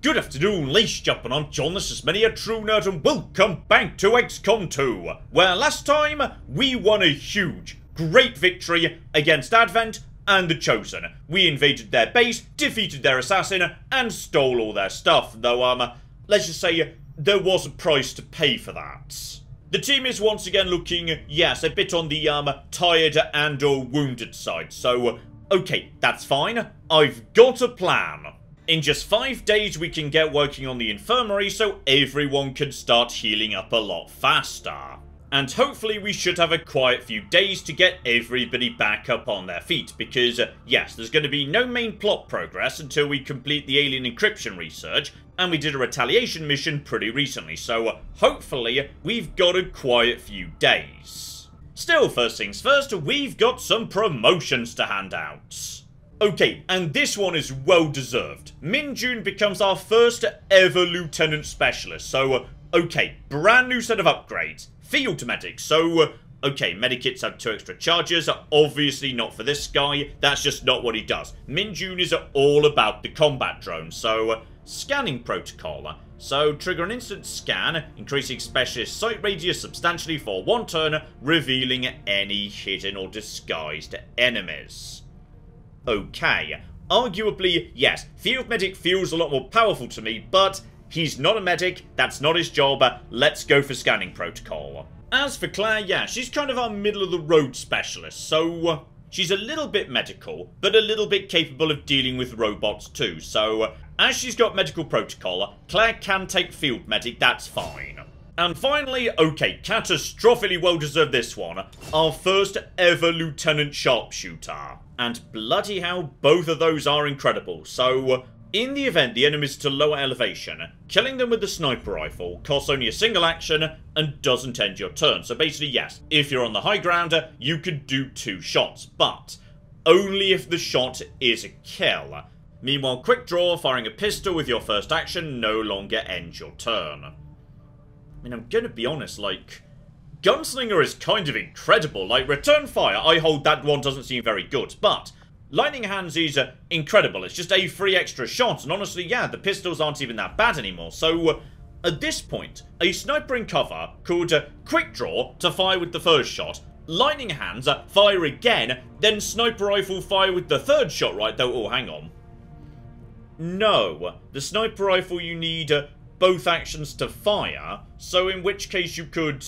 Good afternoon, ladies and gentlemen, I'm John, this is Many a True Nerd, and welcome back to XCOM 2, where last time we won a huge, great victory against Advent and the Chosen. We invaded their base, defeated their assassin, and stole all their stuff, though, let's just say, there was a price to pay for that. The team is once again looking, yes, a bit on the, tired and or wounded side, so, okay, that's fine. I've got a plan. In just 5 days we can get working on the infirmary so everyone can start healing up a lot faster. And hopefully we should have a quiet few days to get everybody back up on their feet because, yes, there's going to be no main plot progress until we complete the alien encryption research, and we did a retaliation mission pretty recently, so hopefully we've got a quiet few days. Still, first things first, we've got some promotions to hand out. Okay, and this one is well deserved. Min June becomes our first ever Lieutenant Specialist, so, okay, brand new set of upgrades. Field Medic, so, okay, Medikits have 2 extra charges, obviously not for this guy, that's just not what he does. Min June is all about the combat drone, so, Scanning Protocol. So, trigger an instant scan, increasing specialist sight radius substantially for 1 turn, revealing any hidden or disguised enemies. Okay, arguably, yes, Field Medic feels a lot more powerful to me, but he's not a medic, that's not his job, let's go for Scanning Protocol. As for Claire, yeah, she's kind of our middle-of-the-road specialist, so she's a little bit medical, but a little bit capable of dealing with robots too, so as she's got Medical Protocol, Claire can take Field Medic, that's fine. And finally, okay, catastrophically well deserved this one, our first ever Lieutenant Sharpshooter. And bloody hell, both of those are incredible. So, in the event the enemy's to lower elevation, killing them with the sniper rifle costs only a single action and doesn't end your turn. So basically, yes, if you're on the high ground, you could do 2 shots, but only if the shot is a kill. Meanwhile, quick draw, firing a pistol with your first action no longer ends your turn. I mean, I'm gonna be honest, like, Gunslinger is kind of incredible. Like, return fire, I hold that one doesn't seem very good, but Lightning Hands is incredible. It's just a free extra shot, and honestly, yeah, the pistols aren't even that bad anymore. So, at this point, a sniper in cover could quick draw to fire with the first shot, Lightning Hands fire again, then sniper rifle fire with the third shot, right? Though, oh, hang on. No, the sniper rifle you need both actions to fire, so in which case you could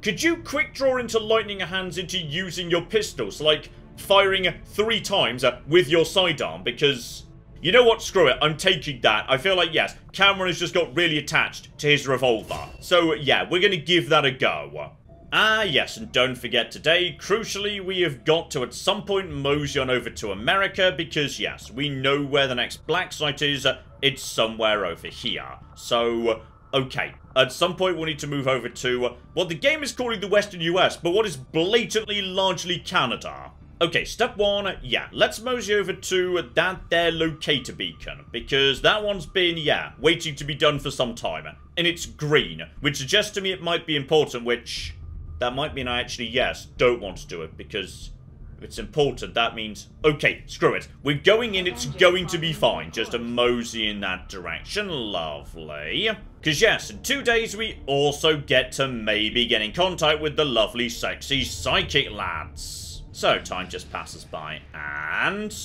you quick draw into Lightning Hands into using your pistols, like firing 3 times with your sidearm, because, you know what, screw it, I'm taking that. I feel like, yes, Cameron has just got really attached to his revolver. So, yeah, we're gonna give that a go. Ah, yes, and don't forget today, crucially, we have got to at some point mosey on over to America, because, yes, we know where the next black site is, it's somewhere over here. So, okay, at some point we'll need to move over to what the game is calling the Western US, but what is blatantly largely Canada. Okay, step 1, yeah, let's mosey over to that there locator beacon, because that one's been, yeah, waiting to be done for some time, and it's green, which suggests to me it might be important, which that might mean I actually, yes, don't want to do it, because if it's important, that means, okay, screw it, we're going in, it's going to be fine, just a mosey in that direction, lovely. Because yes, in 2 days we also get to maybe get in contact with the lovely sexy psychic lads. So time just passes by, and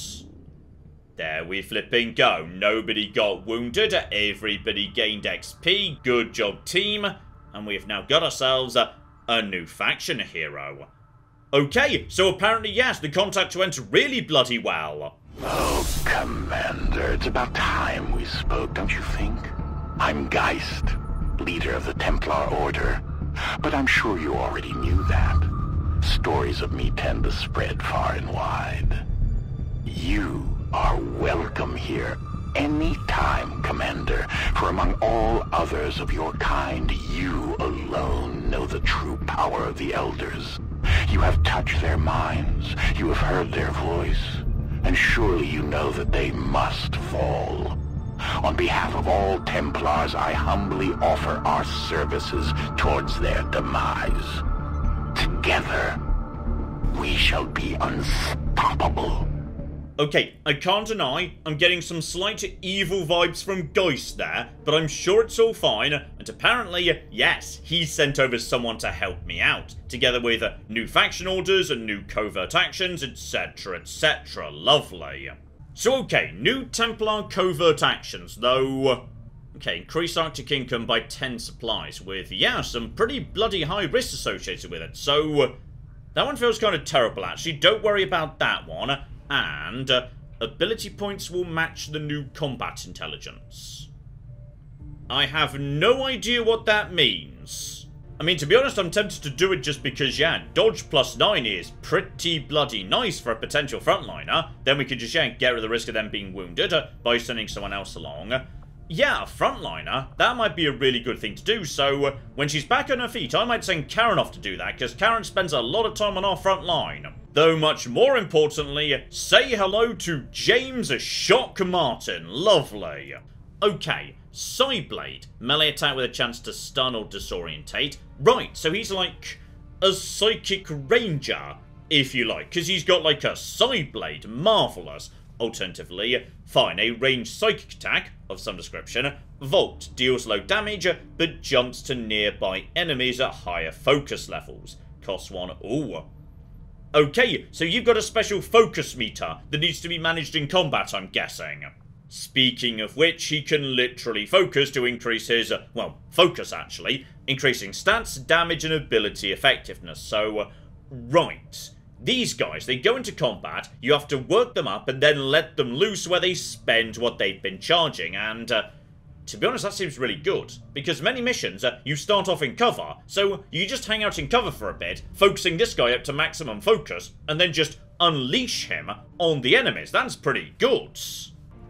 there we flipping go. Nobody got wounded, everybody gained XP, good job team, and we have now got ourselves a new faction hero. Okay, so apparently, yes, the contact went really bloody well. Oh, Commander, it's about time we spoke, don't you think? I'm Geist, leader of the Templar Order, but I'm sure you already knew that. Stories of me tend to spread far and wide. You are welcome here anytime, Commander, for among all others of your kind, you alone know the true power of the Elders. You have touched their minds, you have heard their voice, and surely you know that they must fall. On behalf of all Templars, I humbly offer our services towards their demise. Together, we shall be unstoppable. Okay, I can't deny, I'm getting some slight evil vibes from Geist there, but I'm sure it's all fine, and apparently, yes, he sent over someone to help me out, together with new faction orders and new covert actions, etc, etc, lovely. So okay, new Templar covert actions, though. Okay, increase Arctic income by 10 supplies, with, yeah, some pretty bloody high risks associated with it, so that one feels kind of terrible, actually. Don't worry about that one. And ability points will match the new combat intelligence. I have no idea what that means. I mean, to be honest, I'm tempted to do it just because, yeah, dodge +9 is pretty bloody nice for a potential frontliner. Then we could just, yeah, get rid of the risk of them being wounded by sending someone else along. Yeah, a frontliner, that might be a really good thing to do, so when she's back on her feet, I might send Karen off to do that, because Karen spends a lot of time on our front line. Though much more importantly, say hello to James Shock Martin. Lovely. Okay, Sideblade. Melee attack with a chance to stun or disorientate. Right, so he's like a psychic ranger, if you like, because he's got like a Sideblade. Marvellous. Alternatively, fine, a ranged psychic attack of some description. Volt deals low damage, but jumps to nearby enemies at higher focus levels. Costs 1. Ooh. Okay, so you've got a special focus meter that needs to be managed in combat, I'm guessing. Speaking of which, he can literally focus to increase his, well, focus actually, increasing stats, damage, and ability effectiveness. So, right. These guys, they go into combat, you have to work them up and then let them loose where they spend what they've been charging, and to be honest, that seems really good, because many missions, you start off in cover, so you just hang out in cover for a bit, focusing this guy up to maximum focus, and then just unleash him on the enemies. That's pretty good.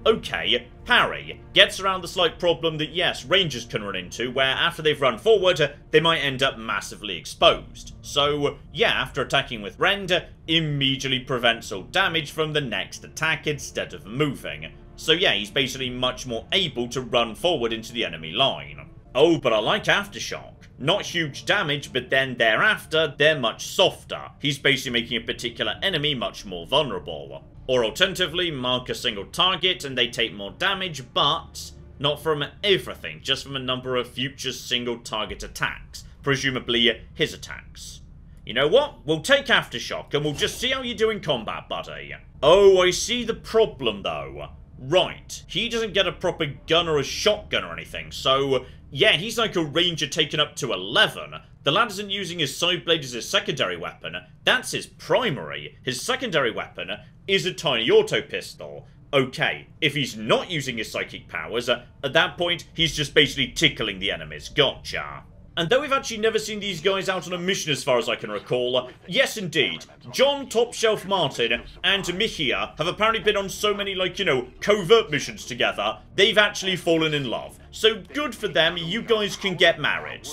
Okay, parry. Gets around the slight problem that, yes, rangers can run into, where after they've run forward, they might end up massively exposed. So, yeah, after attacking with rend, immediately prevents all damage from the next attack instead of moving. So yeah, he's basically much more able to run forward into the enemy line. Oh, but I like Aftershock. Not huge damage, but then thereafter, they're much softer. He's basically making a particular enemy much more vulnerable. Or alternatively, mark a single target and they take more damage, but not from everything, just from a number of future single target attacks. Presumably his attacks. You know what? We'll take Aftershock and we'll just see how you do in combat, buddy. Oh, I see the problem though. Right, he doesn't get a proper gun or a shotgun or anything, so yeah, he's like a ranger taken up to 11. The lad isn't using his Sideblade as his secondary weapon, that's his primary. His secondary weapon is a tiny auto pistol. Okay, if he's not using his psychic powers, at that point, he's just basically tickling the enemies. Gotcha. And though we've actually never seen these guys out on a mission as far as I can recall, yes indeed, John Top Shelf Martin and Michia have apparently been on so many, like, you know, covert missions together, they've actually fallen in love. So good for them, you guys can get married.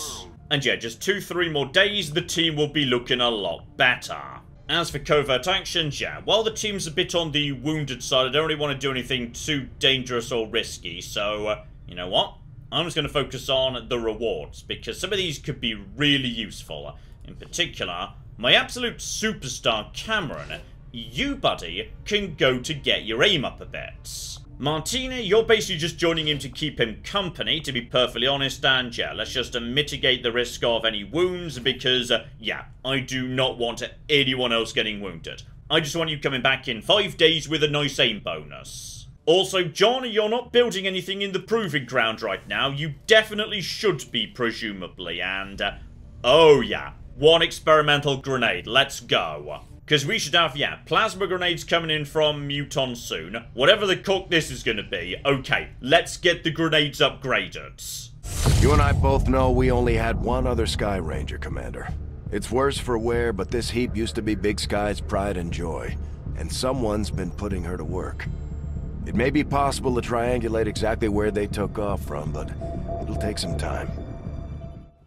And yeah, just 2-3 more days, the team will be looking a lot better. As for covert actions, yeah, while the team's a bit on the wounded side, I don't really want to do anything too dangerous or risky, so, you know what? I'm just going to focus on the rewards, because some of these could be really useful. In particular, my absolute superstar Cameron, you, buddy, can go to get your aim up a bit. Martina, you're basically just joining him to keep him company, to be perfectly honest, and yeah, let's just mitigate the risk of any wounds, because, yeah, I do not want anyone else getting wounded. I just want you coming back in 5 days with a nice aim bonus. Also, John, you're not building anything in the proving ground right now. You definitely should be, presumably, and, oh yeah, one experimental grenade, let's go. Because we should have, yeah, plasma grenades coming in from Muton soon. Whatever the cock this is going to be, okay, let's get the grenades upgraded. You and I both know we only had one other Sky Ranger, Commander. It's worse for wear, but this heap used to be Big Sky's pride and joy, and someone's been putting her to work. It may be possible to triangulate exactly where they took off from, but it'll take some time.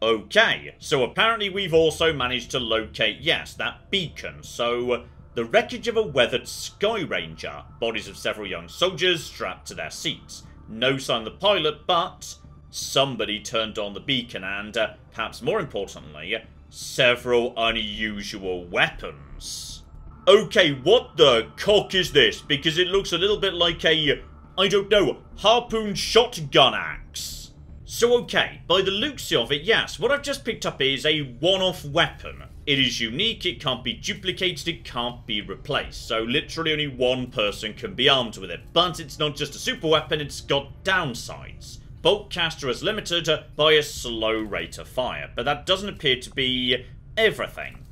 Okay, so apparently we've also managed to locate, yes, that beacon. So, the wreckage of a weathered Sky Ranger, bodies of several young soldiers strapped to their seats. No sign of the pilot, but somebody turned on the beacon and, perhaps more importantly, several unusual weapons. Okay, what the cock is this? Because it looks a little bit like a, I don't know, harpoon shotgun axe. So okay, by the looks of it, yes, what I've just picked up is a one-off weapon. It is unique, it can't be duplicated, it can't be replaced. So literally only one person can be armed with it. But it's not just a super weapon, it's got downsides. Bolt caster is limited by a slow rate of fire, but that doesn't appear to be everything.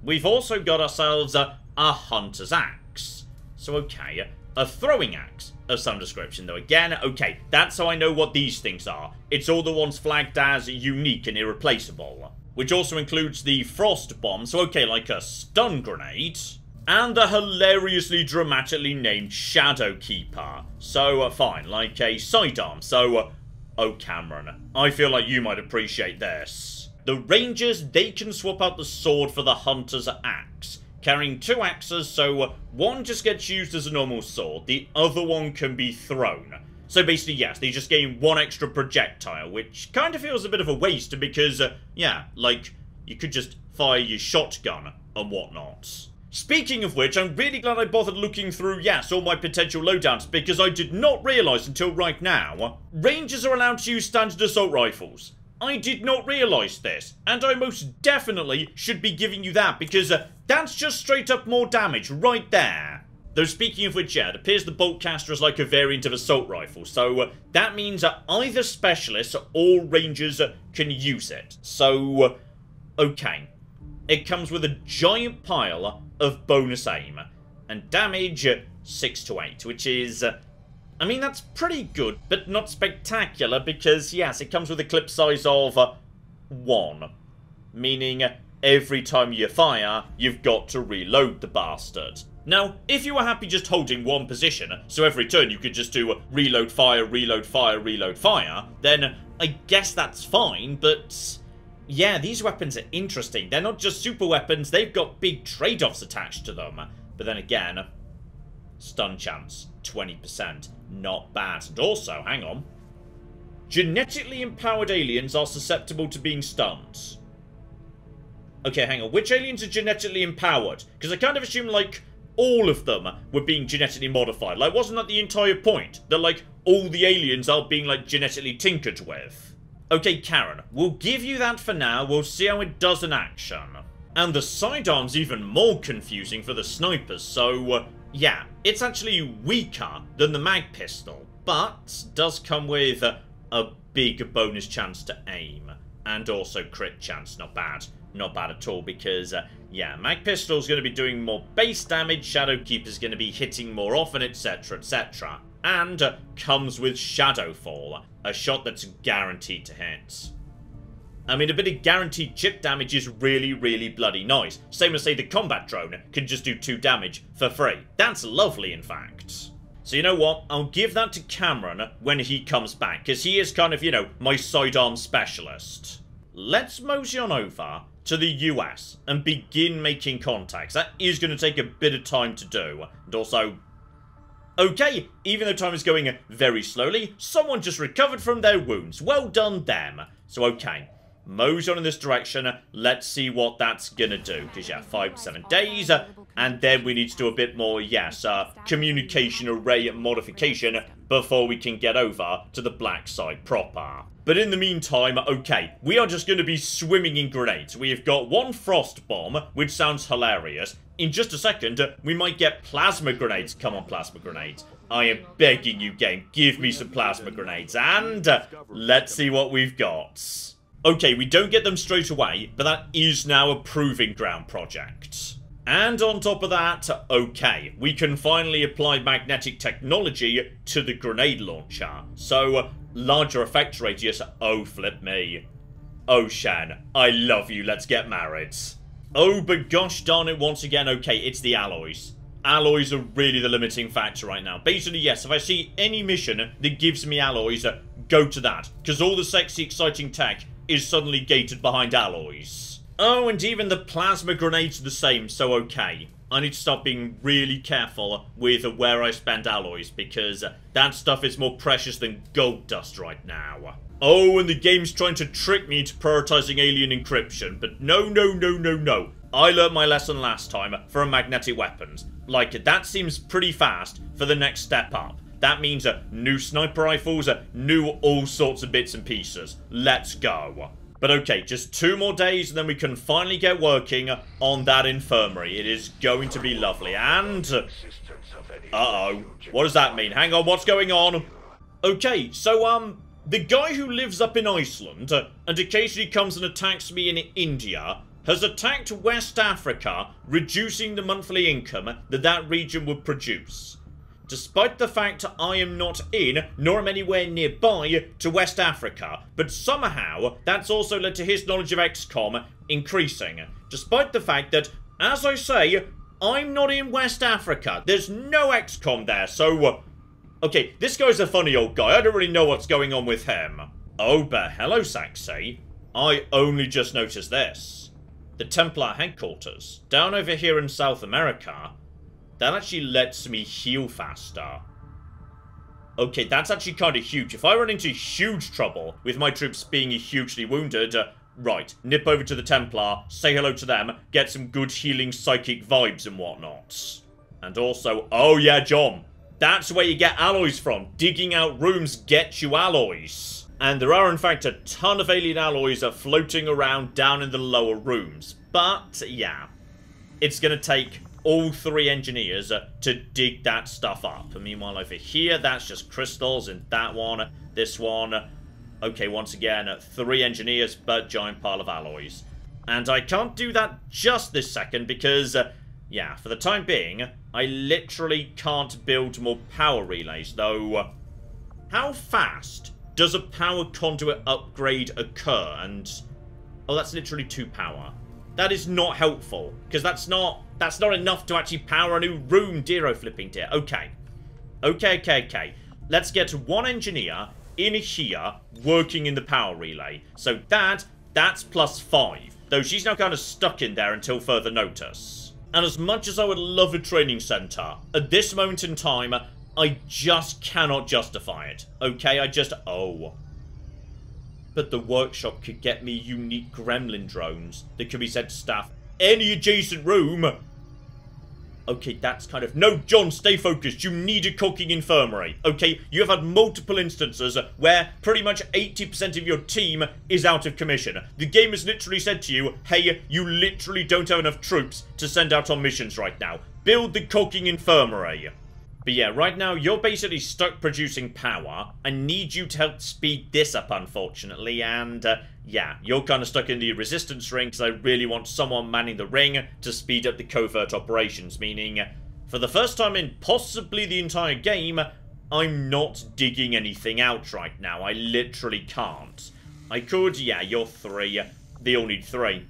We've also got ourselves a hunter's axe. So okay, a throwing axe of some description though. Again, okay, that's how I know what these things are. It's all the ones flagged as unique and irreplaceable. Which also includes the frost bomb, so okay, like a stun grenade. And the hilariously dramatically named Shadow Keeper. So, fine, like a sidearm. So, oh Cameron, I feel like you might appreciate this. The rangers, they can swap out the sword for the hunter's axe. Carrying two axes, so one just gets used as a normal sword, the other one can be thrown. So basically, yes, they just gain one extra projectile, which kind of feels a bit of a waste because, yeah, like, you could just fire your shotgun and whatnot. Speaking of which, I'm really glad I bothered looking through, yes, all my potential loadouts, because I did not realise until right now, rangers are allowed to use standard assault rifles. I did not realise this, and I most definitely should be giving you that, because that's just straight up more damage right there. Though speaking of which, yeah, it appears the bolt caster is like a variant of assault rifle, so that means either specialists or rangers can use it. So, okay. It comes with a giant pile of bonus aim, and damage 6 to 8, which is, I mean, that's pretty good, but not spectacular, because, yes, it comes with a clip size of 1, meaning every time you fire, you've got to reload the bastard. Now, if you were happy just holding one position, so every turn you could just do reload, fire, reload, fire, reload, fire, then I guess that's fine, but yeah, these weapons are interesting. They're not just super weapons, they've got big trade-offs attached to them. But then again, stun chance, 20%, not bad. And also, hang on, genetically empowered aliens are susceptible to being stunned. Okay, hang on, which aliens are genetically empowered? Because I kind of assume, like, all of them were being genetically modified. Like, wasn't that the entire point? That, like, all the aliens are being, like, genetically tinkered with. Okay, Karen, we'll give you that for now. We'll see how it does in action. And the sidearm's even more confusing for the snipers, so, yeah, it's actually weaker than the mag pistol, but does come with a big bonus chance to aim. And also crit chance, not bad. Not bad at all, because, yeah, mag pistol's going to be doing more base damage, Shadow Keeper's going to be hitting more often, etc, etc. And comes with Shadow Fall, a shot that's guaranteed to hit. I mean, a bit of guaranteed chip damage is really, really bloody nice. Same as, say, the combat drone can just do 2 damage for free. That's lovely, in fact. So you know what? I'll give that to Cameron when he comes back, because he is kind of, you know, my sidearm specialist. Let's mosey on over to the US and begin making contacts. That is going to take a bit of time to do. And also, okay, even though time is going very slowly, someone just recovered from their wounds. Well done them. So okay, mosey on in this direction. Let's see what that's going to do. Because yeah, 5 to 7 days. And then we need to do a bit more, yes, communication array modification before we can get over to the black side proper. But in the meantime, okay, we are just going to be swimming in grenades. We have got one frost bomb, which sounds hilarious. In just a second, we might get plasma grenades. Come on, plasma grenades. I am begging you, game, give me some plasma grenades. And let's see what we've got. Okay, we don't get them straight away, but that is now a proving ground project. And on top of that, okay, we can finally apply magnetic technology to the grenade launcher. So, larger effect radius, oh flip me. Oh Shen, I love you, let's get married. Oh, but gosh darn it once again, okay, it's the alloys. Alloys are really the limiting factor right now. Basically, yes, if I see any mission that gives me alloys, go to that. Because all the sexy, exciting tech is suddenly gated behind alloys. Oh, and even the plasma grenades are the same, so okay. I need to start being really careful with where I spend alloys, because that stuff is more precious than gold dust right now. Oh, and the game's trying to trick me into prioritizing alien encryption, but no, no, no, no, no. I learned my lesson last time from magnetic weapons. Like, that seems pretty fast for the next step up. That means new sniper rifles, new all sorts of bits and pieces. Let's go. But okay, just 2 more days and then we can finally get working on that infirmary. It is going to be lovely. And... uh-oh. What does that mean? Hang on, what's going on? Okay, so, the guy who lives up in Iceland, and occasionally comes and attacks me in India, has attacked West Africa, reducing the monthly income that region would produce. Despite the fact I am not in, nor am anywhere nearby to West Africa, but somehow that's also led to his knowledge of XCOM increasing. Despite the fact that, as I say, I'm not in West Africa. There's no XCOM there, so... okay, this guy's a funny old guy. I don't really know what's going on with him. Oh, but hello, Saxy. I only just noticed this. The Templar headquarters, down over here in South America, that actually lets me heal faster. Okay, that's actually kind of huge. If I run into huge trouble with my troops being hugely wounded, right, nip over to the Templar, say hello to them, get some good healing psychic vibes and whatnot. And also, oh yeah, John, that's where you get alloys from. Digging out rooms gets you alloys. And there are, in fact, a ton of alien alloys floating around down in the lower rooms. But, yeah, it's going to take all 3 engineers to dig that stuff up. And meanwhile, over here, that's just crystals. And that one, this one. Okay, once again, 3 engineers, but giant pile of alloys. And I can't do that just this second because, yeah, for the time being, I literally can't build more power relays. Though, how fast does a power conduit upgrade occur? And, oh, that's literally 2 power. That is not helpful, because that's not enough to actually power a new room, dear flipping dear. Okay. Okay. Let's get 1 engineer in here working in the power relay. So that's +5. Though she's now kind of stuck in there until further notice. And as much as I would love a training center, at this moment in time, I just cannot justify it. Okay, oh. But the workshop could get me unique gremlin drones that can be sent to staff any adjacent room. Okay, that's kind of... no, John, stay focused. You need a cooking infirmary. Okay, you have had multiple instances where pretty much 80% of your team is out of commission. The game has literally said to you, hey, you literally don't have enough troops to send out on missions right now. Build the cooking infirmary. But yeah, right now, you're basically stuck producing power. I need you to help speed this up, unfortunately. And, yeah, you're kind of stuck in the resistance ring because I really want someone manning the ring to speed up the covert operations. Meaning, for the first time in possibly the entire game, I'm not digging anything out right now. I literally can't. I could, yeah, you're 3. They all need 3.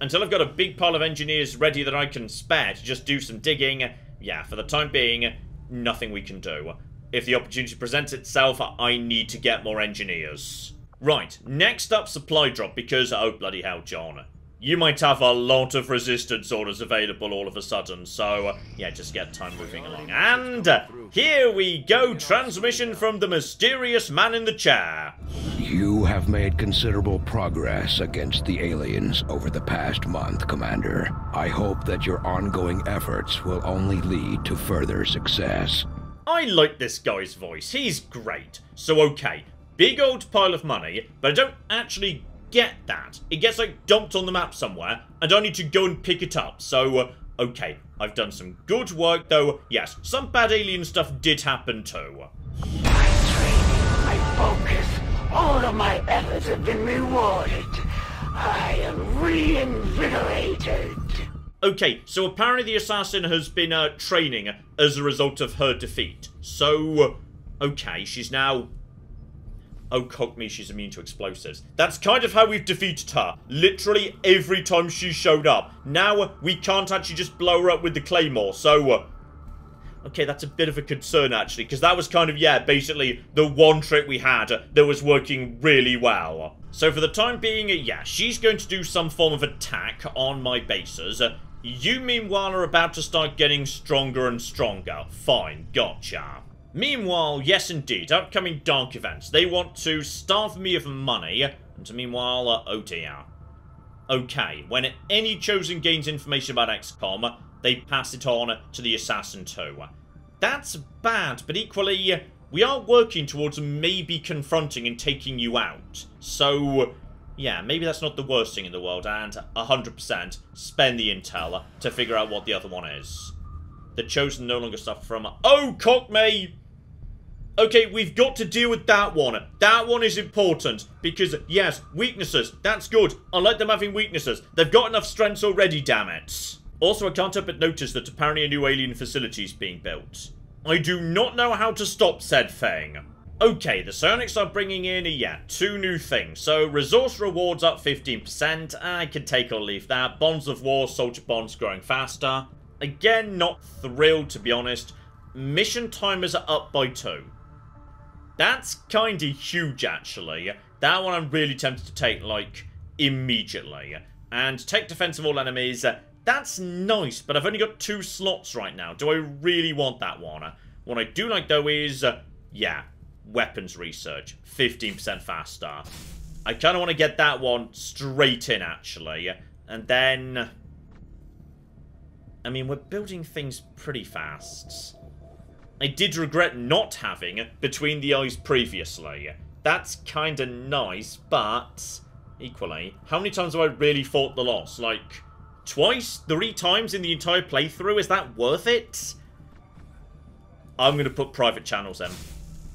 Until I've got a big pile of engineers ready that I can spare to just do some digging, yeah, for the time being... nothing we can do. If the opportunity presents itself, I need to get more engineers. Right, next up, supply drop, because, oh bloody hell, John. You might have a lot of resistance orders available all of a sudden, so, yeah, just get time moving along. And, here we go, transmission from the mysterious man in the chair. You have made considerable progress against the aliens over the past month, Commander. I hope that your ongoing efforts will only lead to further success. I like this guy's voice. He's great. So, okay, big old pile of money, but I don't actually get that. It gets, like, dumped on the map somewhere, and I need to go and pick it up. So, okay, I've done some good work, though. Yes, some bad alien stuff did happen, too. I focus. All of my efforts have been rewarded. I am reinvigorated. Okay, so apparently the assassin has been training as a result of her defeat. So, okay, she's now... oh, cock me, she's immune to explosives. That's kind of how we've defeated her. Literally every time she showed up. Now, we can't actually just blow her up with the claymore, so... okay, that's a bit of a concern, actually, because that was kind of, yeah, basically the one trick we had that was working really well. So for the time being, yeah, she's going to do some form of attack on my bases. You, meanwhile, are about to start getting stronger and stronger. Fine, gotcha. Meanwhile, yes indeed, upcoming dark events. They want to starve me of money, and meanwhile, oh dear. Okay, when any Chosen gains information about XCOM, they pass it on to the Assassin too. That's bad, but equally, we are working towards maybe confronting and taking you out. So, yeah, maybe that's not the worst thing in the world, and 100% spend the intel to figure out what the other one is. The Chosen no longer suffer from... Oh, cock me! Okay, we've got to deal with that one. That one is important, because, yes, weaknesses, that's good. I like them having weaknesses. They've got enough strengths already, damn it. Also, I can't help but notice that apparently a new alien facility is being built. I do not know how to stop said thing. Okay, the Psionics are bringing in, yeah, 2 new things. So, resource rewards up 15%. I can take or leave that. Bonds of war, soldier bonds growing faster. Again, not thrilled, to be honest. Mission timers are up by 2. That's kinda huge, actually. That one I'm really tempted to take, like, immediately. And take defense of all enemies. That's nice, but I've only got 2 slots right now. Do I really want that one? What I do like, though, is, yeah, weapons research. 15% faster. I kind of want to get that one straight in, actually. And then... I mean, we're building things pretty fast. I did regret not having Between the Eyes previously. That's kind of nice, but... equally, how many times have I really fought the loss? Like... twice? 3 times in the entire playthrough? Is that worth it? I'm going to put private channels in.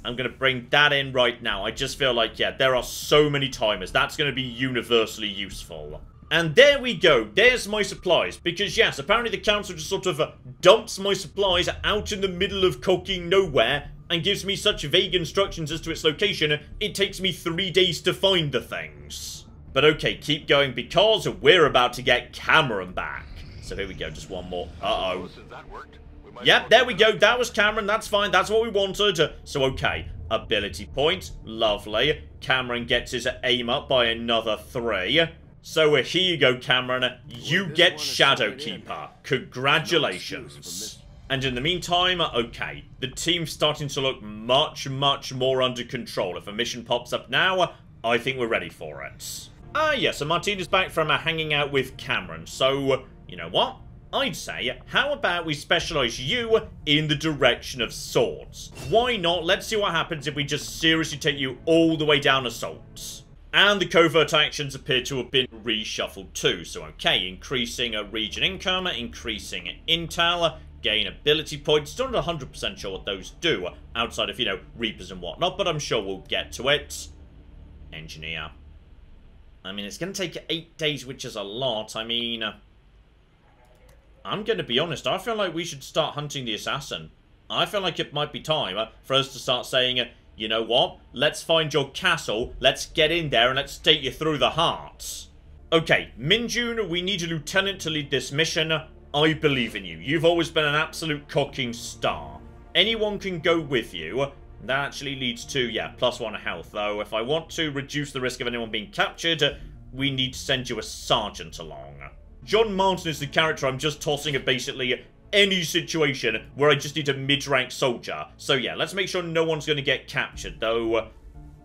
I'm going to bring that in right now. I just feel like, yeah, there are so many timers. That's going to be universally useful. And there we go. There's my supplies. Because, yes, apparently the council just sort of dumps my supplies out in the middle of cocking nowhere and gives me such vague instructions as to its location, it takes me 3 days to find the things. But okay, keep going because we're about to get Cameron back. So here we go, just one more. Uh-oh. Yep, there we go. That was Cameron. That's fine. That's what we wanted. So, okay. Ability point. Lovely. Cameron gets his aim up by another 3. So, here you go, Cameron. You get Shadowkeeper. Congratulations. And in the meantime, okay. The team's starting to look much, much more under control. If a mission pops up now, I think we're ready for it. Ah, yes, and Martina's back from hanging out with Cameron. So, you know what? I'd say, how about we specialise you in the direction of swords? Why not? Let's see what happens if we just seriously take you all the way down assault. And the covert actions appear to have been reshuffled too. So, okay, increasing region income, increasing intel, gain ability points. Still not 100% sure what those do, outside of, you know, Reapers and whatnot, but I'm sure we'll get to it. Engineer. I mean, it's going to take 8 days, which is a lot. I mean, I'm going to be honest. I feel like we should start hunting the assassin. I feel like it might be time for us to start saying, you know what? Let's find your castle. Let's get in there and let's take you through the heart. Okay, Minjun, we need a lieutenant to lead this mission. I believe in you. You've always been an absolute cocking star. Anyone can go with you. That actually leads to, yeah, +1 health, though. If I want to reduce the risk of anyone being captured, we need to send you a sergeant along. John Martin is the character I'm just tossing at basically any situation where I just need a mid-rank soldier. So yeah, let's make sure no one's going to get captured, though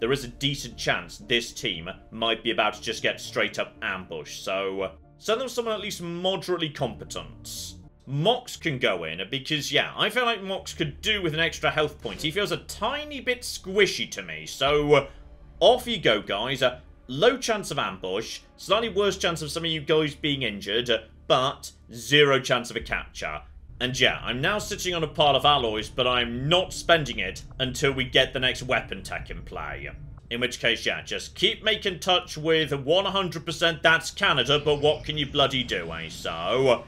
there is a decent chance this team might be about to just get straight up ambush. So send them someone at least moderately competent. Mox can go in, because, yeah, I feel like Mox could do with an extra health point. He feels a tiny bit squishy to me, so off you go, guys. Low chance of ambush, slightly worse chance of some of you guys being injured, but 0 chance of a capture. And yeah, I'm now sitting on a pile of alloys, but I'm not spending it until we get the next weapon tech in play. In which case, yeah, just keep making touch with 100% that's Canada, but what can you bloody do, eh? So...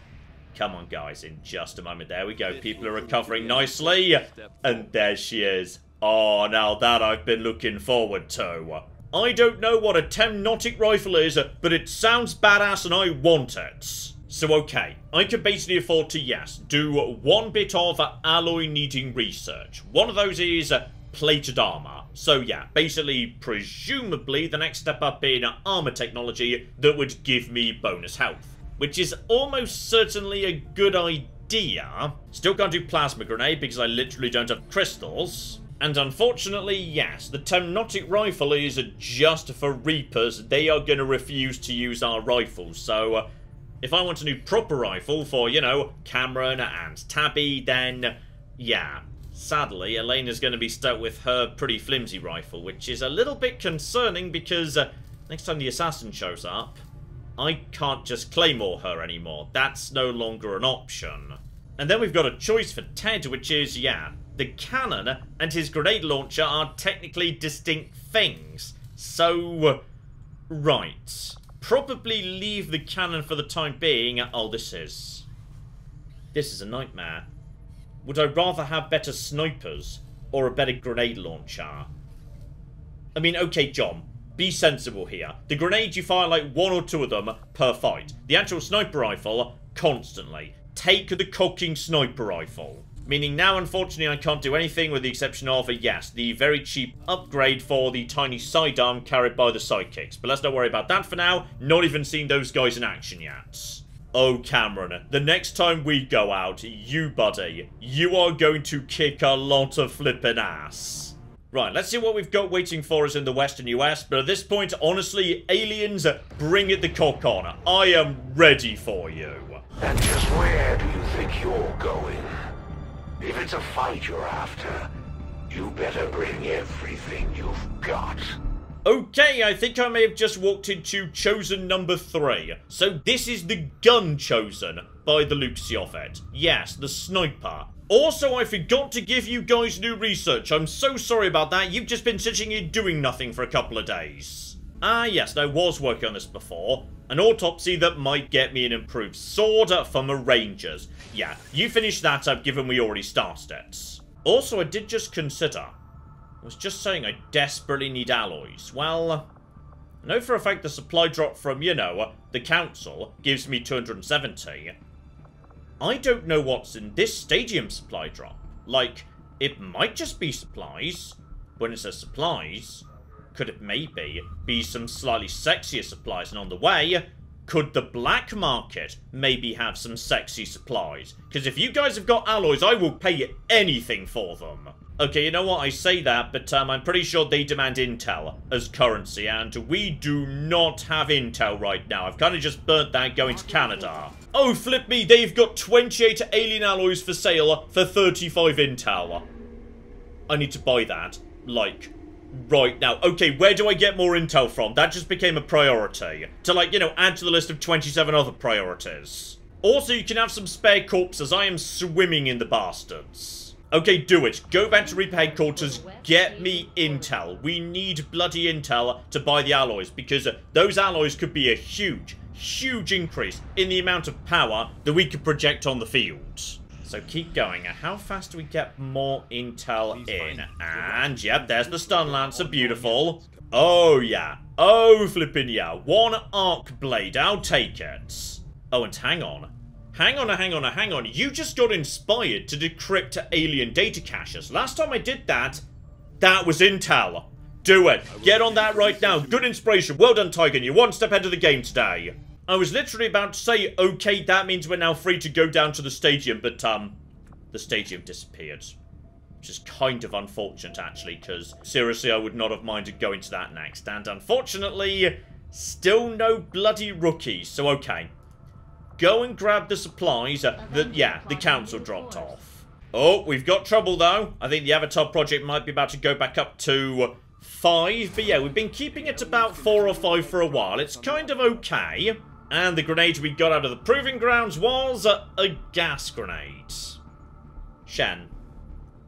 come on, guys, in just a moment. There we go. People are recovering nicely. And there she is. Oh, now that I've been looking forward to. I don't know what a Temnotic rifle is, but it sounds badass and I want it. So, okay. I can basically afford to, yes, do 1 bit of alloy needing research. One of those is plated armor. So, yeah, basically, presumably, the next step up in armor technology that would give me bonus health. Which is almost certainly a good idea. Still can't do plasma grenade because I literally don't have crystals. And unfortunately, yes, the Temnotic rifle is just for Reapers. They are going to refuse to use our rifles. So, if I want a new proper rifle for, you know, Cameron and Tabby, then, yeah. Sadly, Elena's going to be stuck with her pretty flimsy rifle, which is a little bit concerning because next time the assassin shows up, I can't just claymore her anymore. That's no longer an option. And then we've got a choice for Ted, which is, yeah, the cannon and his grenade launcher are technically distinct things. So, right. Probably leave the cannon for the time being. Oh, this is a nightmare. Would I rather have better snipers or a better grenade launcher? I mean, okay, John, be sensible here. The grenades, you fire like 1 or 2 of them per fight. The actual sniper rifle, constantly. Take the cocking sniper rifle. Meaning now, unfortunately, I can't do anything with the exception of, yes, the very cheap upgrade for the tiny sidearm carried by the sidekicks. But let's not worry about that for now. Not even seen those guys in action yet. Oh, Cameron, the next time we go out, you, buddy, you are going to kick a lot of flippin' ass. Right, let's see what we've got waiting for us in the Western US. But at this point, honestly, aliens, bring it the cock on. I am ready for you. And just where do you think you're going? If it's a fight you're after, you better bring everything you've got. Okay, I think I may have just walked into Chosen number 3. So this is the gun chosen by the Luxiovet. Yes, the sniper. Also, I forgot to give you guys new research. I'm so sorry about that. You've just been sitting here doing nothing for a couple of days. Ah, yes, I was working on this before. An autopsy that might get me an improved sword from the Rangers. Yeah, you finished that up given we already started it. Also, I did just consider... I was just saying I desperately need alloys. Well, I know for a fact the supply drop from, you know, the council gives me 270. I don't know what's in this stadium supply drop. Like, it might just be supplies. When it says supplies, could it maybe be some slightly sexier supplies? And on the way, could the black market maybe have some sexy supplies? Because if you guys have got alloys, I will pay anything for them. Okay, you know what? I say that, but I'm pretty sure they demand intel as currency, and we do not have intel right now. I've kind of just burnt that going to Canada. Oh, flip me, they've got 28 alien alloys for sale for 35 intel. I need to buy that, like, right now. Okay, where do I get more intel from? That just became a priority. To, like, you know, add to the list of 27 other priorities. Also, you can have some spare corpses. I am swimming in the bastards. Okay, do it. Go back to Reaper headquarters. Get me intel. We need bloody intel to buy the alloys, because those alloys could be a huge, huge increase in the amount of power that we could project on the field. So keep going. How fast do we get more intel in? And, yep, there's the Stun Lancer. Beautiful. Oh, yeah. Oh, flippin' yeah. 1 arc blade. I'll take it. Oh, and hang on. Hang on. You just got inspired to decrypt alien data caches. Last time I did that, that was intel. Do it. Get on that right now. Good inspiration. Well done, Tiger. You're 1 step ahead of the game today. I was literally about to say, okay, that means we're now free to go down to the stadium, but, the stadium disappeared. Which is kind of unfortunate, actually, because, seriously, I would not have minded going to that next. And, unfortunately, still no bloody rookies, so okay. Go and grab the supplies that, the council dropped off. Oh, we've got trouble, though. I think the Avatar project might be about to go back up to 5. But yeah, we've been keeping it about 4 or 5 for a while. It's kind of okay. And the grenade we got out of the Proving Grounds was a gas grenade. Shen.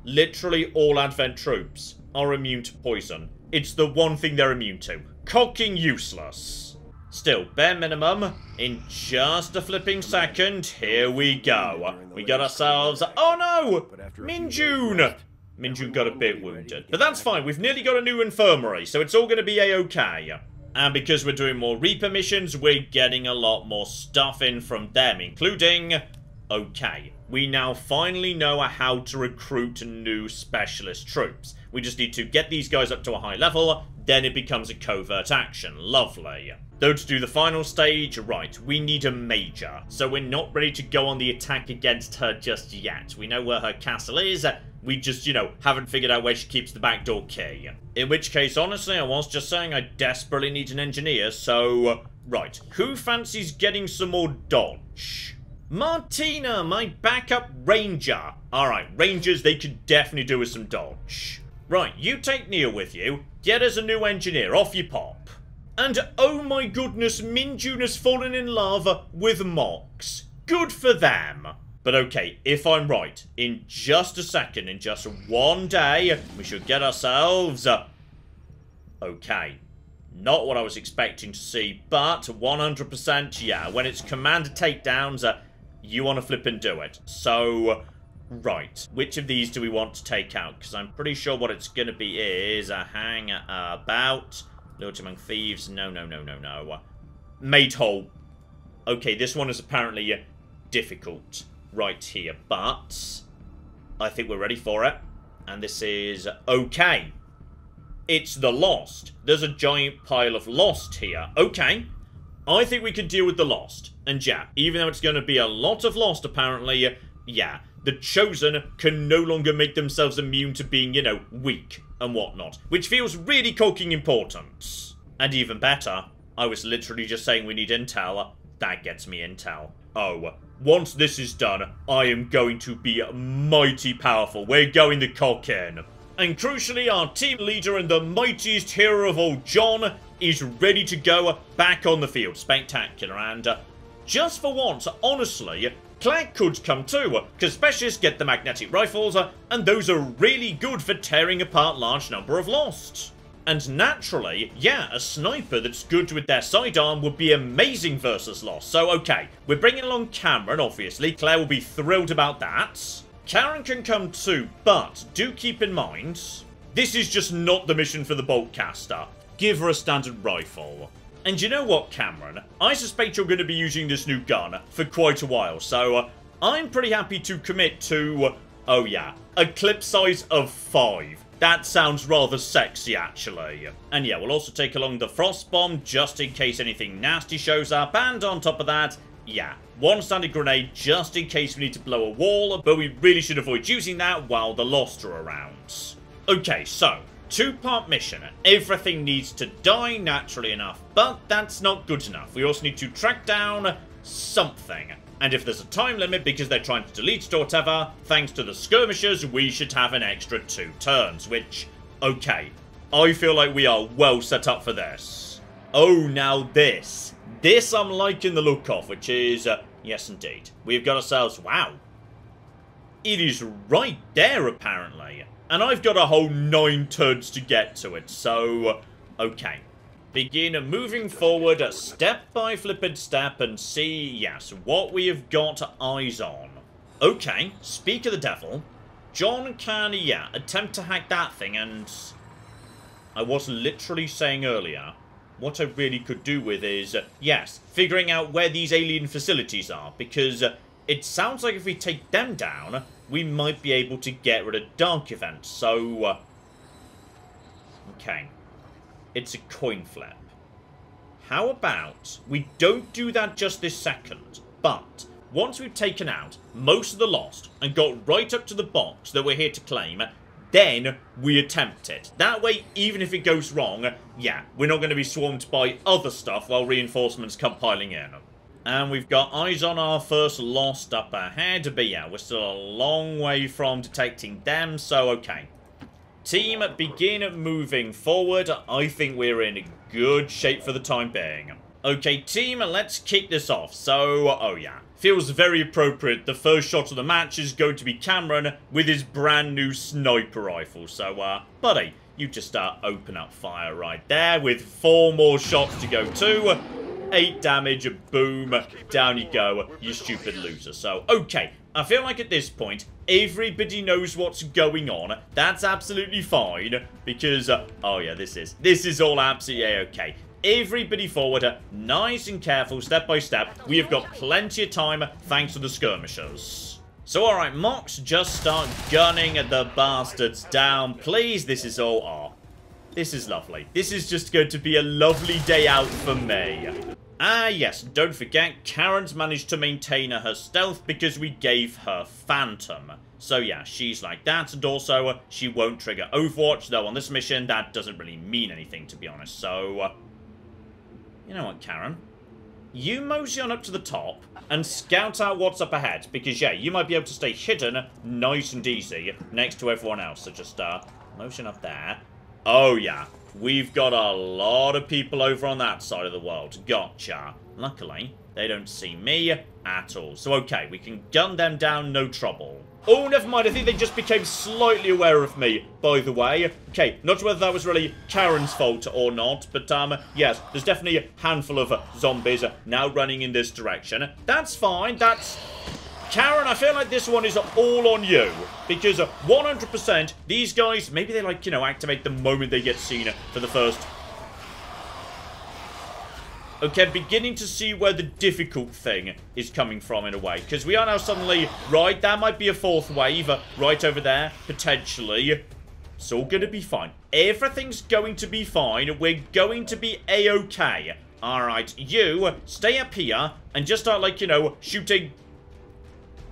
Literally all Advent troops are immune to poison. It's the one thing they're immune to. Cocking useless. Still, bare minimum, in just a flipping second, here we go. We got ourselves... Oh no! Minjun! Minjun got a bit wounded. But that's fine, we've nearly got a new infirmary, so it's all going to be a-okay. And because we're doing more Reaper missions, we're getting a lot more stuff in from them, including... Okay, we now finally know how to recruit new specialist troops. We just need to get these guys up to a high level, then it becomes a covert action. Lovely. Though to do the final stage, right, we need a major. So we're not ready to go on the attack against her just yet. We know where her castle is. We just, you know, haven't figured out where she keeps the backdoor key. In which case, honestly, I was just saying I desperately need an engineer, so... right, who fancies getting some more dodge? Martina, my backup ranger. Alright, rangers, they could definitely do with some dodge. Right, you take Neil with you. Get us a new engineer. Off you pop. And oh my goodness, Minjun has fallen in love with Mox. Good for them. But okay, if I'm right, in just a second, in just one day, we should get ourselves... okay. Not what I was expecting to see, but 100%, yeah, when it's commander takedowns, you want to flip and do it. So, right, which of these do we want to take out? Because I'm pretty sure what it's going to be is a hang about, loot among thieves, no. Made whole. Okay, this one is apparently difficult right here, but I think we're ready for it. And this is okay. It's the Lost. There's a giant pile of Lost here. Okay. I think we can deal with the Lost. And yeah, even though it's going to be a lot of Lost apparently, yeah, the Chosen can no longer make themselves immune to being, you know, weak and whatnot. Which feels really cocking important. And even better, I was literally just saying we need intel. That gets me intel. Oh, once this is done, I am going to be mighty powerful. We're going the cock in. And crucially, our team leader and the mightiest hero of all, John, is ready to go back on the field. Spectacular. And just for once, honestly, Claire could come too, because specialists get the magnetic rifles, and those are really good for tearing apart large number of Lost. And naturally, yeah, a sniper that's good with their sidearm would be amazing versus Lost. So, okay, we're bringing along Cameron, obviously. Claire will be thrilled about that. Karen can come too, but do keep in mind, this is just not the mission for the Boltcaster. Give her a standard rifle. And you know what, Cameron? I suspect you're going to be using this new gun for quite a while, so I'm pretty happy to commit to, oh yeah, a clip size of 5. That sounds rather sexy, actually. And yeah, we'll also take along the Frost Bomb, just in case anything nasty shows up, and on top of that, yeah, one standard grenade just in case we need to blow a wall, but we really should avoid using that while the Lost are around. Okay, so, 2-part mission. Everything needs to die, naturally enough, but that's not good enough. We also need to track down something. And if there's a time limit because they're trying to delete it or whatever, thanks to the skirmishers, we should have an extra 2 turns, which, okay, I feel like we are well set up for this. Oh, now this. This I'm liking the look of, which is, yes indeed. We've got ourselves, wow. It is right there, apparently. And I've got a whole 9 turns to get to it, so, okay. Begin moving forward, step by flippant step, and see, yes, what we have got eyes on. Okay, speak of the devil. John can, yeah, attempt to hack that thing, and I was literally saying earlier, what I really could do with is, yes, figuring out where these alien facilities are, because it sounds like if we take them down, we might be able to get rid of Dark Event, so, okay. It's a coin flip. How about we don't do that just this second, but once we've taken out most of the Lost and got right up to the box that we're here to claim, then we attempt it. That way, even if it goes wrong, yeah, we're not going to be swarmed by other stuff while reinforcements come piling in. And we've got eyes on our first Lost up ahead, but yeah, we're still a long way from detecting them, so okay. Team, begin moving forward. I think we're in good shape for the time being. Okay, team, let's kick this off. So, oh yeah, feels very appropriate. The first shot of the match is going to be Cameron with his brand new sniper rifle. So, buddy, you just open up fire right there with 4 more shots to go too. 8 damage, boom, down you go, you stupid loser. So, okay, I feel like at this point, everybody knows what's going on. That's absolutely fine, because, oh yeah, this is all absolutely okay. Everybody forward, nice and careful, step by step. We have got plenty of time, thanks to the skirmishers. So, alright, Mox, just start gunning the bastards down, please. This is all, This is lovely. This is just going to be a lovely day out for me. Ah, yes, don't forget, Karen's managed to maintain her stealth because we gave her Phantom. So yeah, she's like that, and also she won't trigger Overwatch, though on this mission that doesn't really mean anything, to be honest. So, you know what, Karen? You mosey on up to the top and scout out what's up ahead, because yeah, you might be able to stay hidden nice and easy next to everyone else. So just motion up there. Oh yeah, we've got a lot of people over on that side of the world. Gotcha. Luckily, they don't see me at all. So okay, we can gun them down, no trouble. Oh, never mind. I think they just became slightly aware of me, by the way. Okay, not sure whether that was really Karen's fault or not, but, yes, there's definitely a handful of zombies now running in this direction. That's fine. That's... Karen, I feel like this one is all on you, because 100% these guys, maybe they, like, you know, activate the moment they get seen for the first... Okay, beginning to see where the difficult thing is coming from in a way. Because we are now suddenly... Right, that might be a fourth wave right over there, potentially. It's all going to be fine. Everything's going to be fine. We're going to be A-okay. Alright, you stay up here and just start, like, you know, shooting...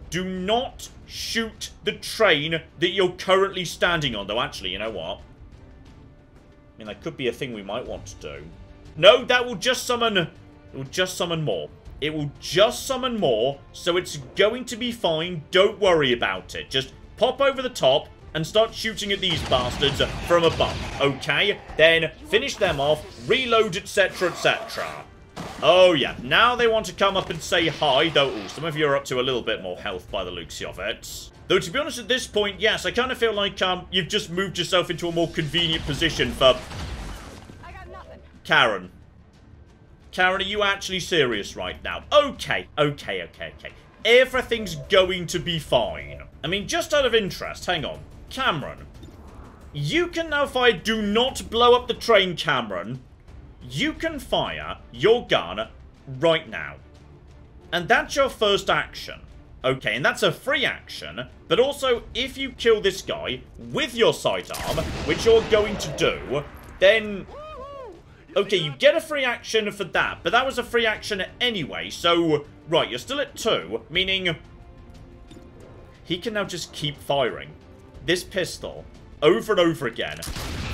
Do not shoot the train that you're currently standing on, though. Actually, you know what? I mean, that could be a thing we might want to do. No, that will just summon... It will just summon more. It will just summon more, so it's going to be fine. Don't worry about it. Just pop over the top and start shooting at these bastards from above. Okay? Then finish them off, reload, etc., etc. Oh, yeah. Now they want to come up and say hi, though some of you are up to a little bit more health by the looks of it. Though, to be honest, at this point, yes, I kind of feel like you've just moved yourself into a more convenient position for... Karen. Karen, are you actually serious right now? Okay. Everything's going to be fine. I mean, just out of interest, hang on. Cameron, you can now fire... Do not blow up the train, Cameron. You can fire your gun right now. And that's your first action. Okay, and that's a free action. But also, if you kill this guy with your sidearm, which you're going to do, then... Okay, you get a free action for that, but that was a free action anyway, so... Right, you're still at 2, meaning... He can now just keep firing this pistol over and over again,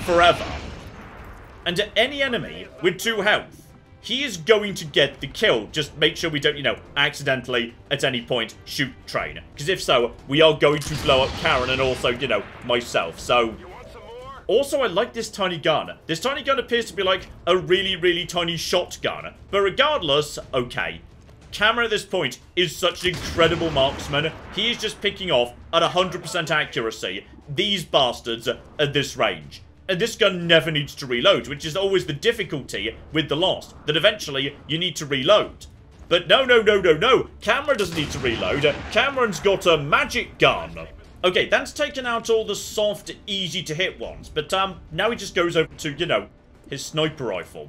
forever. And to any enemy with 2 health, he is going to get the kill. Just make sure we don't, you know, accidentally, at any point, shoot train. Because if so, we are going to blow up Karen and also, you know, myself, so... Also, I like this tiny gun. This tiny gun appears to be like a really, really tiny shotgun. But regardless, okay. Cameron at this point is such an incredible marksman. He is just picking off at 100% accuracy these bastards at this range. And this gun never needs to reload, which is always the difficulty with the Lost. That eventually you need to reload. But no. Cameron doesn't need to reload. Cameron's got a magic gun. Okay, that's taken out all the soft, easy-to-hit ones, but now he just goes over to, you know, his sniper rifle,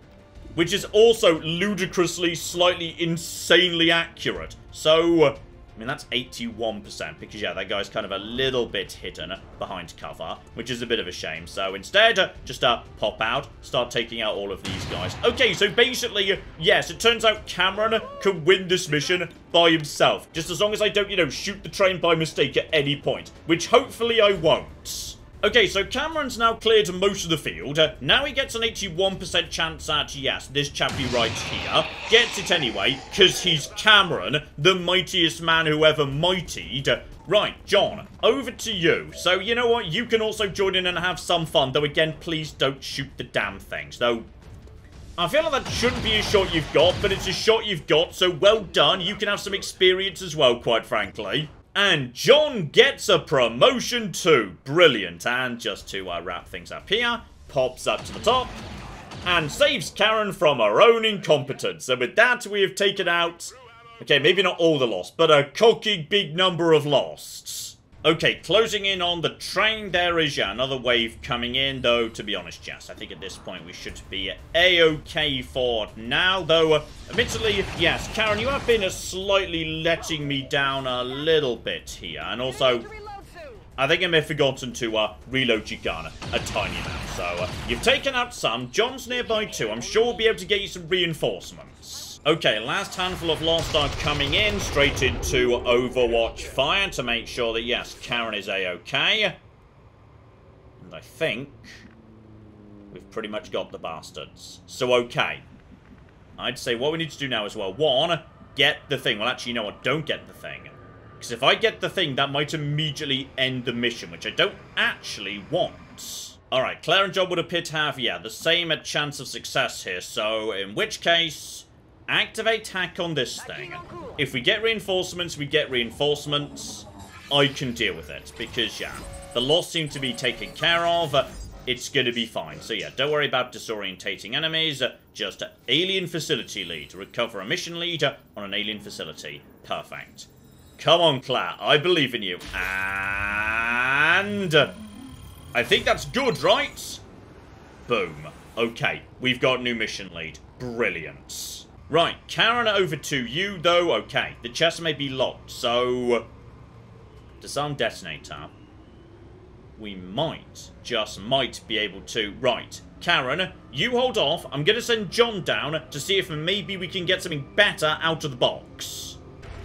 which is also ludicrously, slightly, insanely accurate. So, I mean, that's 81%, because, yeah, that guy's kind of a little bit hidden behind cover, which is a bit of a shame. So, instead, just pop out, start taking out all of these guys. Okay, so basically, yes, it turns out Cameron can win this mission by himself, just as long as I don't, you know, shoot the train by mistake at any point, which hopefully I won't. Okay, so Cameron's now cleared most of the field. Now he gets an 81% chance at, yes, this chappie right here. Gets it anyway, because he's Cameron, the mightiest man who ever mightied. Right, John, over to you. So, you know what? You can also join in and have some fun, though, again, please don't shoot the damn things, though. I feel like that shouldn't be a shot you've got, but it's a shot you've got, so well done. You can have some experience as well, quite frankly. And John gets a promotion too. Brilliant. And just to wrap things up here, pops up to the top and saves Karen from her own incompetence. So with that, we have taken out, okay, maybe not all the Lost, but a cocky big number of Losts. Okay, closing in on the train, there is, yeah, another wave coming in, though, to be honest, yes, I think at this point we should be A-okay for now, though, admittedly, yes, Karen, you have been slightly letting me down a little bit here, and also, I think I may have forgotten to reload your gun a tiny amount. So, you've taken out some. John's nearby too. I'm sure we'll be able to get you some reinforcements. Okay, last handful of Lost are coming in. Straight into Overwatch fire to make sure that, yes, Karen is A-okay. And I think we've pretty much got the bastards. So, okay. I'd say what we need to do now as well. One, get the thing. Well, actually, you know what? Don't get the thing. Because if I get the thing, that might immediately end the mission, which I don't actually want. Alright, Claire and John would appear to have, yeah, the same chance of success here. So, in which case, activate hack on this thing. If we get reinforcements, we get reinforcements. I can deal with it. Because, yeah, the loss seem to be taken care of. It's going to be fine. So, yeah, don't worry about disorientating enemies. Just alien facility lead. Recover a mission lead on an alien facility. Perfect. Come on, Claire. I believe in you. And I think that's good, right? Boom. Okay. We've got new mission lead. Brilliant. Right. Karen, over to you, though. Okay. The chest may be locked, so disarm detonator. We might, just might be able to. Right. Karen, you hold off. I'm going to send John down to see if maybe we can get something better out of the box.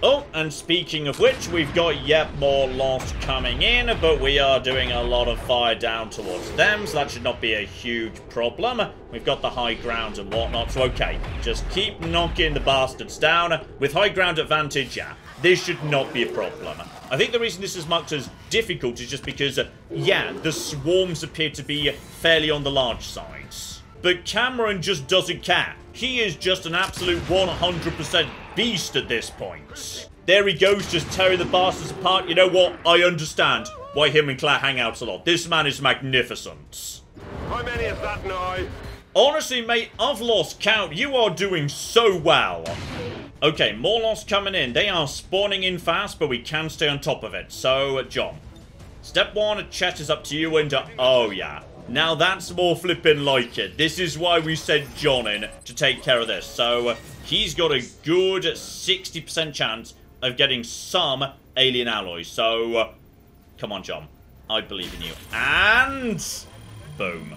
Oh, and speaking of which, we've got yet more Lost coming in, but we are doing a lot of fire down towards them, so that should not be a huge problem. We've got the high ground and whatnot, so okay, just keep knocking the bastards down. With high ground advantage, yeah, this should not be a problem. I think the reason this is marked as difficult is just because, yeah, the swarms appear to be fairly on the large sides. But Cameron just doesn't care. He is just an absolute 100% beast at this point. There he goes, just tearing the bastards apart. You know what? I understand why him and Claire hang out a lot. This man is magnificent. How many is that now? Honestly, mate, I've lost count. You are doing so well. Okay, more Lost coming in. They are spawning in fast, but we can stay on top of it. So, John. Step one, chat is up to you, and oh yeah. Now that's more flipping like it. This is why we sent John in to take care of this. So he's got a good 60% chance of getting some alien alloys. So come on, John. I believe in you. And boom.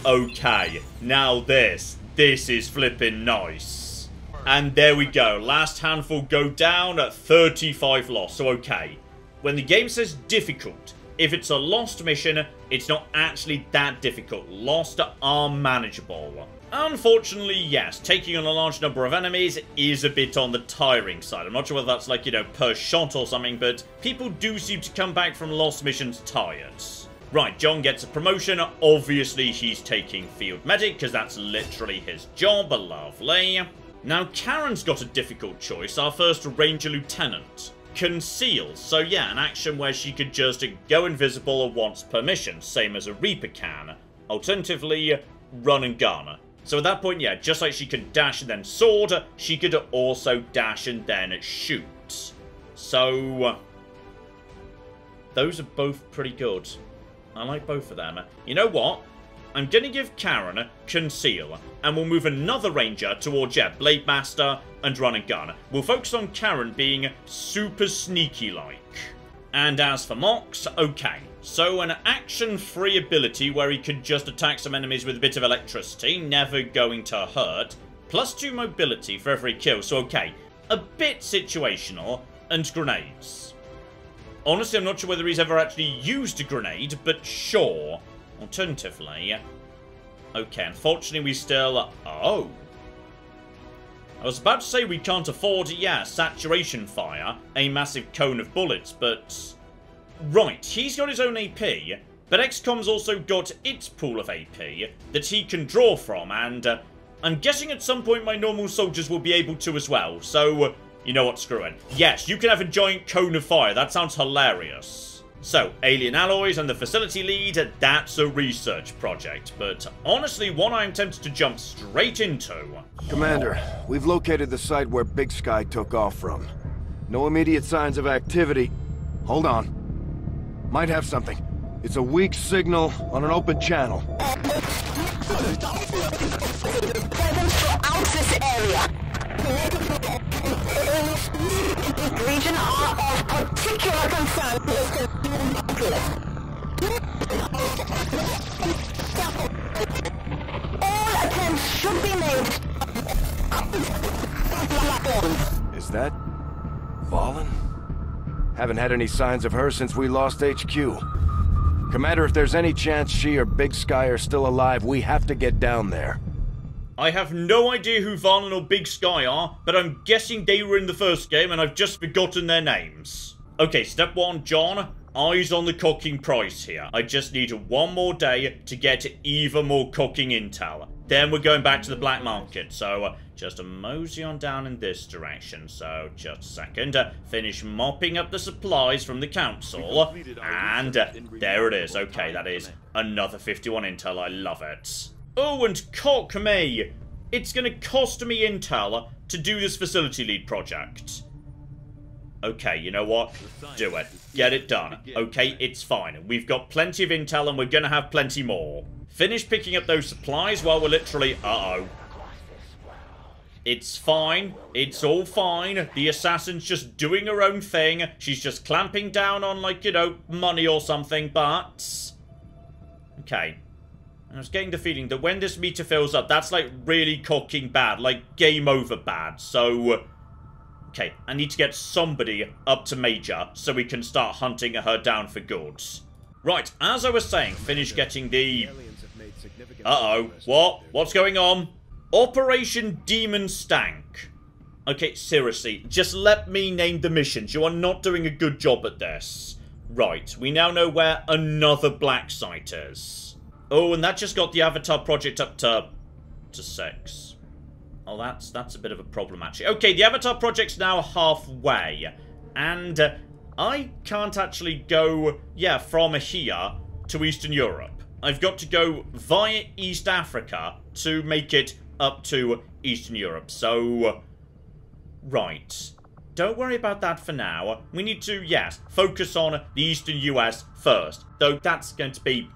Okay. Now this is flipping nice. And there we go. Last handful go down at 35 lost. So okay. When the game says difficult, if it's a Lost mission, it's not actually that difficult. Lost are manageable. Unfortunately, yes, taking on a large number of enemies is a bit on the tiring side. I'm not sure whether that's like, you know, per shot or something, but people do seem to come back from Lost missions tired. Right, John gets a promotion. Obviously, he's taking Field Medic, because that's literally his job. Lovely. Now, Karen's got a difficult choice. Our first Ranger Lieutenant. Conceal. So yeah, an action where she could just go invisible once per mission, same as a Reaper can. Alternatively, run and gun. So at that point, yeah, just like she could dash and then sword, she could also dash and then shoot. So those are both pretty good. I like both of them. You know what? I'm going to give Karen Conceal, and we'll move another Ranger towards, yeah, Blade Master and Run and Gun. We'll focus on Karen being super sneaky-like. And as for Mox, okay. So an action-free ability where he could just attack some enemies with a bit of electricity, never going to hurt. +2 mobility for every kill, so okay. A bit situational, and grenades. Honestly, I'm not sure whether he's ever actually used a grenade, but sure. Alternatively, okay, unfortunately we still... Oh. I was about to say we can't afford, yeah, saturation fire, a massive cone of bullets, but... Right, he's got his own AP, but XCOM's also got its pool of AP that he can draw from, and I'm guessing at some point my normal soldiers will be able to as well, so you know what, screw it. Yes, you can have a giant cone of fire, that sounds hilarious. So, alien alloys and the facility lead, that's a research project, but honestly, one I'm tempted to jump straight into. Commander, we've located the site where Big Sky took off from. No immediate signs of activity. Hold on. Might have something. It's a weak signal on an open channel. Region are of particular concern. All attempts should be made. Is that Valen? Haven't had any signs of her since we lost HQ. Commander, if there's any chance she or Big Sky are still alive, we have to get down there. I have no idea who Valen or Big Sky are, but I'm guessing they were in the first game and I've just forgotten their names. Okay, step one, John. Eyes on the cooking price here. I just need one more day to get even more cooking intel. Then we're going back to the black market. So just a mosey on down in this direction. So just a second. Finish mopping up the supplies from the council. And there it is. Okay, that is another 51 intel. I love it. Oh, and cock me. It's going to cost me intel to do this facility lead project. Okay, you know what? Do it. Get it done. Okay, it's fine. We've got plenty of intel and we're gonna have plenty more. Finish picking up those supplies while we're literally... Uh-oh. It's fine. It's all fine. The assassin's just doing her own thing. She's just clamping down on, like, you know, money or something, but... Okay. I was getting the feeling that when this meter fills up, that's, like, really cooking bad. Like, game over bad. So... Okay, I need to get somebody up to Major so we can start hunting her down for goods. Right, as I was saying, finish getting the... Uh-oh, what? What's going on? Operation Demon Stank. Okay, seriously, just let me name the missions. You are not doing a good job at this. Right, we now know where another black site is. Oh, and that just got the Avatar project up to 6. Oh, that's a bit of a problem, actually. Okay, the Avatar project's now halfway. And I can't actually go, yeah, from here to Eastern Europe. I've got to go via East Africa to make it up to Eastern Europe. So, right. Don't worry about that for now. We need to, yes, focus on the Eastern US first. Though that's going to be...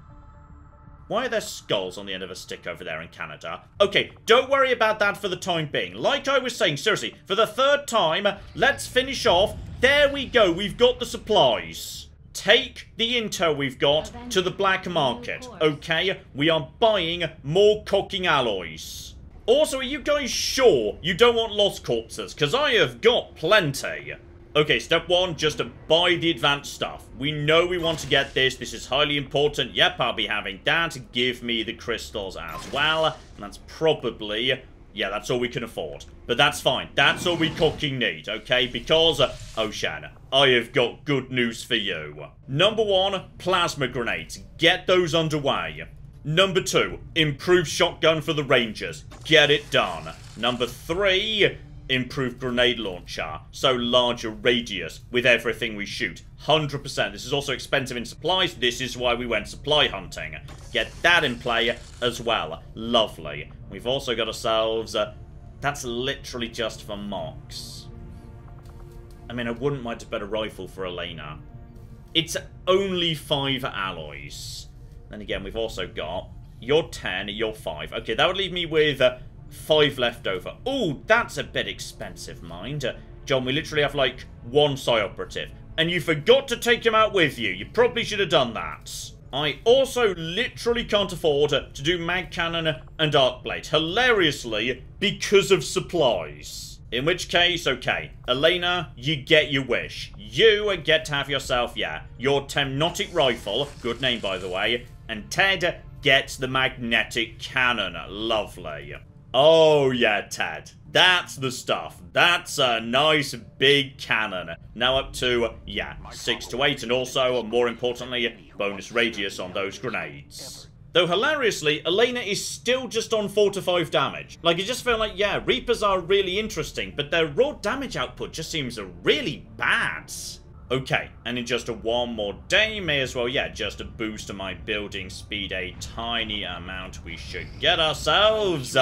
Why are there skulls on the end of a stick over there in Canada? Okay, don't worry about that for the time being. Like I was saying, seriously, for the third time, let's finish off. There we go, we've got the supplies. Take the intel we've got to the black market, okay? We are buying more cooking alloys. Also, are you guys sure you don't want lost corpses? Because I have got plenty. Okay, step one, just to buy the advanced stuff. We know we want to get this. This is highly important. Yep, I'll be having that. Give me the crystals as well. And that's probably... Yeah, that's all we can afford. But that's fine. That's all we cooking need, okay? Because, Ocean, I have got good news for you. Number one, plasma grenades. Get those underway. Number two, improved shotgun for the Rangers. Get it done. Number three... improved grenade launcher, so larger radius with everything we shoot. 100%. This is also expensive in supplies. This is why we went supply hunting. Get that in play as well. Lovely. We've also got ourselves... that's literally just for mocks. I mean, I wouldn't mind a better rifle for Elena. It's only 5 alloys. Then again, we've also got... You're 10, you're 5. Okay, that would leave me with... 5 left over. Oh, that's a bit expensive, mind. John, we literally have, like, 1 psi operative. And you forgot to take him out with you. You probably should have done that. I also literally can't afford to do mag cannon and arc blade. Hilariously, because of supplies. In which case, okay. Elena, you get your wish. You get to have yourself, yeah, your Temnotic rifle. Good name, by the way. And Ted gets the magnetic cannon. Lovely. Oh, yeah, Ted. That's the stuff. That's a nice big cannon. Now up to, yeah, 6 to 8, and also, more importantly, bonus radius on those grenades. Though, hilariously, Elena is still just on 4 to 5 damage. Like, I just feel like, yeah, Reapers are really interesting, but their raw damage output just seems really bad. Okay, and in just one more day, may as well, yeah, just to boost my building speed a tiny amount, we should get ourselves...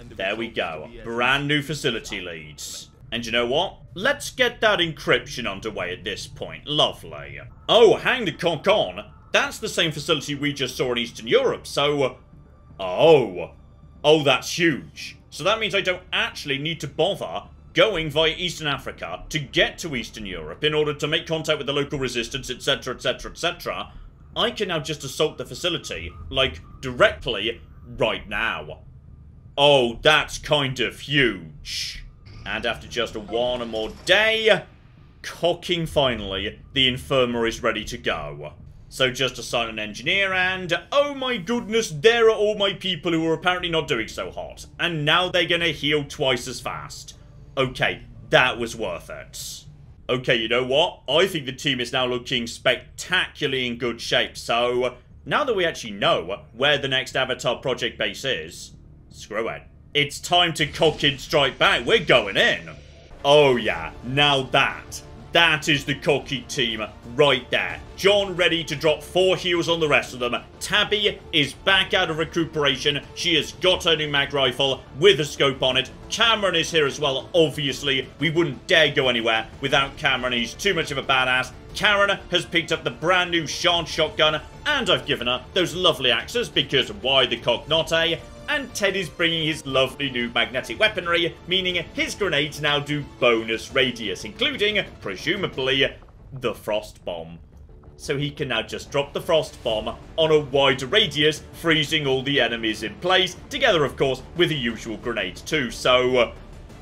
there we go. Brand new facility leads. And you know what? Let's get that encryption underway at this point. Lovely. Oh, hang the conk on. That's the same facility we just saw in Eastern Europe, so... Oh, that's huge. So that means I don't actually need to bother going via Eastern Africa to get to Eastern Europe in order to make contact with the local resistance, etc, etc, etc, I can now just assault the facility, like, directly right now. Oh, that's kind of huge. And after just one more day, cocking finally, the infirmary is ready to go. So just assign an engineer and, oh my goodness, there are all my people who are apparently not doing so hot. And now they're gonna heal twice as fast. Okay, that was worth it. Okay, you know what? I think the team is now looking spectacularly in good shape. So, now that we actually know where the next Avatar project base is, screw it. It's time to cock and strike back. We're going in. Oh yeah, now that is the cocky team right there. John ready to drop 4 heals on the rest of them. Tabby is back out of recuperation. She has got her new mag rifle with a scope on it. Cameron is here as well, obviously. We wouldn't dare go anywhere without Cameron. He's too much of a badass. Karen has picked up the brand new Sean shotgun, and I've given her those lovely axes because why the cock not, eh? And Ted is bringing his lovely new magnetic weaponry, meaning his grenades now do bonus radius, including, presumably, the frost bomb. So he can now just drop the frost bomb on a wider radius, freezing all the enemies in place, together of course with the usual grenades too. So,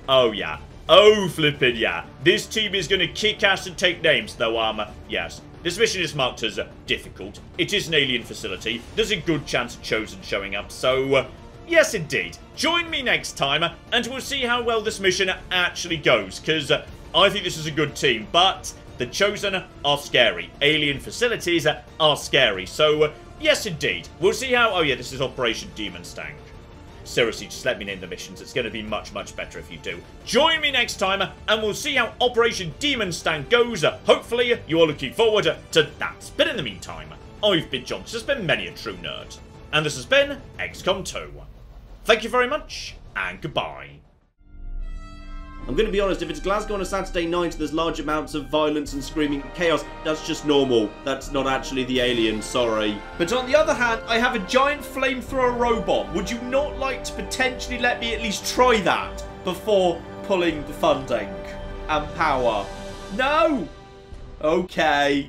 oh yeah. Oh flippin' yeah. This team is gonna kick ass and take names, though yes. This mission is marked as difficult. It is an alien facility. There's a good chance of Chosen showing up, so yes, indeed. Join me next time, and we'll see how well this mission actually goes, because I think this is a good team, but the Chosen are scary. Alien facilities are scary, so yes, indeed. We'll see how... Oh, yeah, this is Operation Demon Stank. Seriously, just let me name the missions. It's going to be much, much better if you do. Join me next time, and we'll see how Operation Demon Stank goes. Hopefully, you are looking forward to that. But in the meantime, I've been John. This has been Many a True Nerd. And this has been XCOM 2. Thank you very much, and goodbye. I'm going to be honest, if it's Glasgow on a Saturday night and there's large amounts of violence and screaming and chaos, that's just normal. That's not actually the alien, sorry. But on the other hand, I have a giant flamethrower robot. Would you not like to potentially let me at least try that before pulling the funding and power? No? Okay.